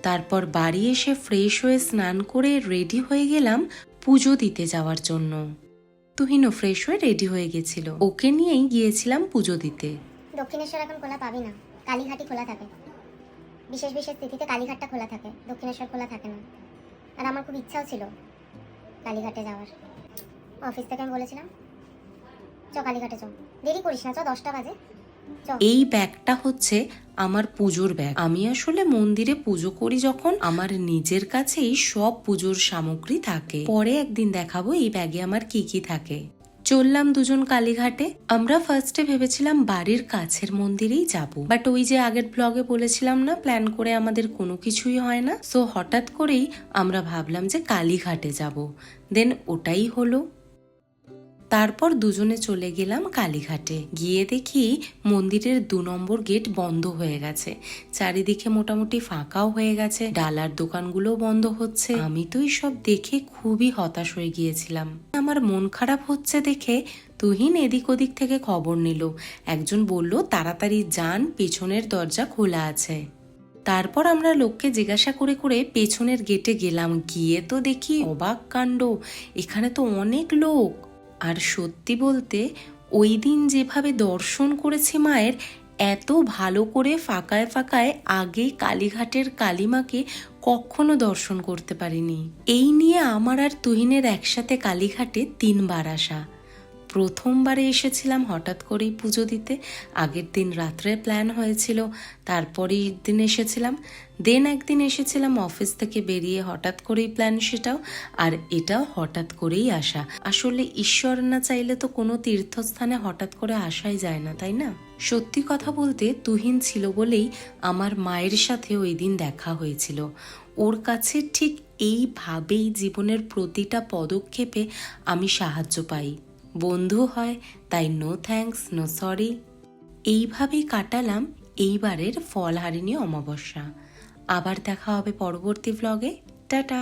তারপর বাড়ি এসে ফ্রেশ হয়ে স্নান করে রেডি হয়ে গেলাম পুজো দিতে যাওয়ার জন্য। তুহিনও ফ্রেশ হয়ে রেডি হয়ে গেছিল, ওকে নিয়েই গিয়েছিলাম পুজো দিতে। দক্ষিণেশ্বর এখন খোলা পাবি না, কালীঘাটই খোলা থাকে। বিশেষ বিশেষ তিথিতে কালীঘাটটা খোলা থাকে, দক্ষিণেশ্বর খোলা থাকে না। আর আমার খুব ইচ্ছাও ছিল কালীঘাটে যাওয়ার। অফিস থেকে আমি বলেছিলাম চ কালীঘাটে চ, দেরি করিস না, চ 10টা বাজে চ। এই ব্যাগটা হচ্ছে আমার পুজোর ব্যাগ। আমি আসলে মন্দিরে পুজো করি যখন, আমার নিজের কাছেই সব পুজোর সামগ্রী থাকে। পরে একদিন দেখাবো এই ব্যাগে আমার কি কি থাকে। চললাম দুজন কালীঘাটে। আমরা ফার্স্টে ভেবেছিলাম বাড়ির কাছের মন্দিরেই যাব, বাট ওই যে আগের ব্লগে বলেছিলাম না, প্ল্যান করে আমাদের কোনো কিছুই হয় না। সো হঠাৎ করেই আমরা ভাবলাম যে কালীঘাটে যাব, দেন ওটাই হলো। তারপর দুজনে চলে গেলাম কালীঘাটে। গিয়ে দেখি মন্দিরের 2 নম্বর গেট বন্ধ হয়ে গেছে, চারিদিকে মোটামুটি ফাঁকাও হয়ে গেছে, ডালার দোকানগুলো বন্ধ হচ্ছে। আমি তো এইসব দেখে খুবই হতাশ হয়ে গিয়েছিলাম। আমার মন খারাপ হচ্ছে দেখে তুহিন এদিক ওদিক থেকে খবর নিল। একজন বলল তাড়াতাড়ি যান, পেছনের দরজা খোলা আছে। তারপর আমরা লোককে জিজ্ঞাসা করে করে পেছনের গেটে গেলাম। গিয়ে তো দেখি অবাক কাণ্ড, এখানে তো অনেক লোক। আর সত্যি বলতে ওই দিন যেভাবে দর্শন করেছি মায়ের, এত ভালো করে ফাঁকায় ফাঁকায় আগে কালীঘাটের কালীমাকে কখনো দর্শন করতে পারিনি। এই নিয়ে আমার আর তুহিনের একসাথে কালীঘাটে 3 বার আসা। প্রথমবারে এসেছিলাম হঠাৎ করেই পুজো দিতে, আগের দিন রাত্রে প্ল্যান হয়েছিল, তারপরেই দিন এসেছিলাম। দেন একদিন এসেছিলাম অফিস থেকে বেরিয়ে, হঠাৎ করেই প্ল্যান সেটাও, আর এটাও হঠাৎ করেই আসা। আসলে ঈশ্বর না চাইলে তো কোনো তীর্থস্থানে হঠাৎ করে আসাই যায় না, তাই না? সত্যি কথা বলতে তুহিন ছিল বলেই আমার মায়ের সাথে ওই দিন দেখা হয়েছিল। ওর কাছে ঠিক এইভাবেই জীবনের প্রতিটা পদক্ষেপে আমি সাহায্য পাই। বন্ধু হয় তাই নো থ্যাঙ্কস নো সরি। এইভাবেই কাটালাম এইবারের ফলহারিণী অমাবস্যা। আবার দেখা হবে পরবর্তী ভ্লগে। টাটা।